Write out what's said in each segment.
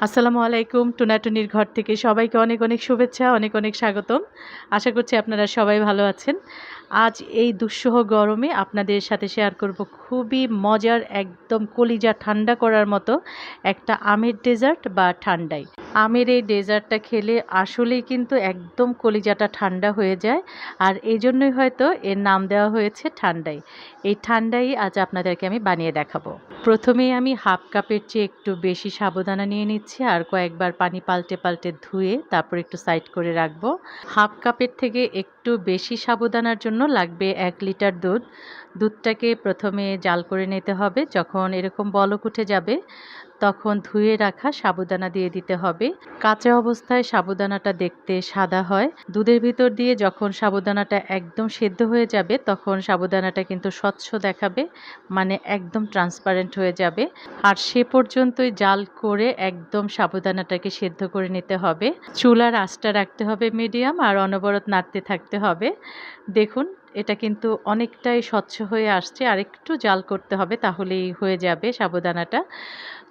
আসসালামু আলাইকুম। টুনাটুনির ঘর থেকে সবাইকে অনেক, অনেক শুভেচ্ছা, অনেক, অনেক স্বাগতম। আশা করছি আপনারা সবাই ভালো আছেন। আজ এই দুঃসহ গরমে আপনাদের সাথে শেয়ার করব খুবই মজার একদম কলিজা ঠান্ডা করার মতো একটা আমের ডেজার্ট বা ঠান্ডাই। আমের এই ডেজার্টটা খেলে আসলেই কিন্তু একদম কলিজাটা ঠান্ডা হয়ে যায়। আর এজন্যই হয়তো এর নাম দেওয়া হয়েছে ঠান্ডাই। এই ঠান্ডাই আজ আপনাদেরকে আমি বানিয়ে দেখাবো। প্রথমেই আমি হাফ কাপের চেয়ে একটু বেশি সাবুদানা নিয়ে নিচ্ছি আর কয়েকবার পানি পাল্টে পাল্টে ধুয়ে তারপর একটু সাইড করে রাখবো। হাফ কাপের থেকে একটু বেশি সাবুদানার জন্য লাগবে 1 লিটার দুধ। দুধটাকে প্রথমে জাল করে নিতে হবে। যখন এরকম বলক উঠে যাবে তখন ধুয়ে রাখা সাবুদানা দিয়ে দিতে হবে। কাঁচা অবস্থায় সাবুদানাটা দেখতে সাদা হয়। দুধের ভিতর দিয়ে যখন সাবুদানাটা একদম সেদ্ধ হয়ে যাবে তখন সাবুদানাটা কিন্তু স্বচ্ছ দেখাবে, মানে একদম ট্রান্সপারেন্ট হয়ে যাবে। আর সে পর্যন্তই জাল করে একদম সাবুদানাটাকে সেদ্ধ করে নিতে হবে। চুলার আঁচটা রাখতে হবে মিডিয়াম আর অনবরত নাড়তে থাকতে হবে। দেখুন এটা কিন্তু অনেকটাই স্বচ্ছ হয়ে আসছে, আর একটু জাল করতে হবে তাহলেই হয়ে যাবে সাবুদানাটা।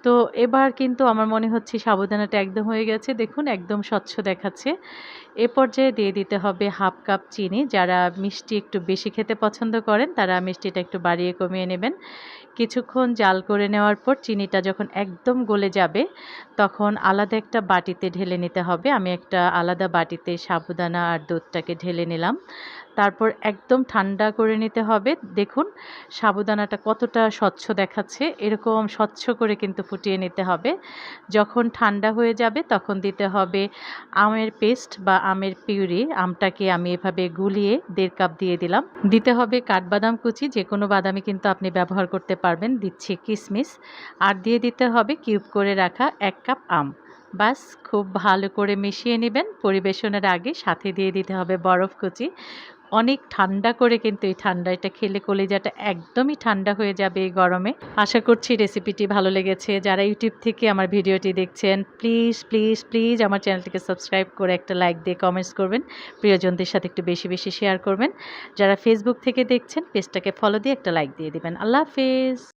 তো এবার কিন্তু আমার মনে হচ্ছে সাবুদানাটা একদম হয়ে গেছে। দেখুন একদম স্বচ্ছ দেখাচ্ছে। এ পর্যায়ে দিয়ে দিতে হবে হাফ কাপ চিনি। যারা মিষ্টি একটু বেশি খেতে পছন্দ করেন তারা মিষ্টিটা একটু বাড়িয়ে কমিয়ে নেবেন। কিছুক্ষণ জাল করে নেওয়ার পর চিনিটা যখন একদম গলে যাবে তখন আলাদা একটা বাটিতে ঢেলে নিতে হবে। আমি একটা আলাদা বাটিতে সাবুদানা আর দুধটাকে ঢেলে নিলাম। তারপর একদম ঠান্ডা করে নিতে হবে। দেখুন সাবুদানাটা কতটা স্বচ্ছ দেখাচ্ছে, এরকম স্বচ্ছ করে কিন্তু ফুটিয়ে নিতে হবে। যখন ঠান্ডা হয়ে যাবে তখন দিতে হবে আমের পেস্ট বা আমের পিউরি। আমটাকে আমি এভাবে গুলিয়ে 1.5 কাপ দিয়ে দিলাম। দিতে হবে কাঠবাদাম কুচি, যে কোনো বাদামই কিন্তু আপনি ব্যবহার করতে পারবেন। দিচ্ছি কিশমিশ আর দিয়ে দিতে হবে কিউব করে রাখা 1 কাপ আম। বাস খুব ভালো করে মিশিয়ে নেবেন। পরিবেশনের আগে সাথে দিয়ে দিতে হবে বরফ কুচি। অনেক ঠান্ডা করে কিন্তু এই ঠান্ডাটা খেলে কলিজাটা একদমই ঠান্ডা হয়ে যাবে এই গরমে। আশা করছি রেসিপিটি ভালো লেগেছে। যারা ইউটিউব থেকে আমার ভিডিওটি দেখছেন প্লিজ প্লিজ প্লিজ আমার চ্যানেলটিকে সাবস্ক্রাইব করে একটা লাইক দিয়ে কমেন্টস করবেন। প্রিয়জনদের সাথে একটু বেশি বেশি শেয়ার করবেন। যারা ফেসবুক থেকে দেখছেন পেজটাকে ফলো দিয়ে একটা লাইক দিয়ে দিবেন। আল্লাহ হাফেজ।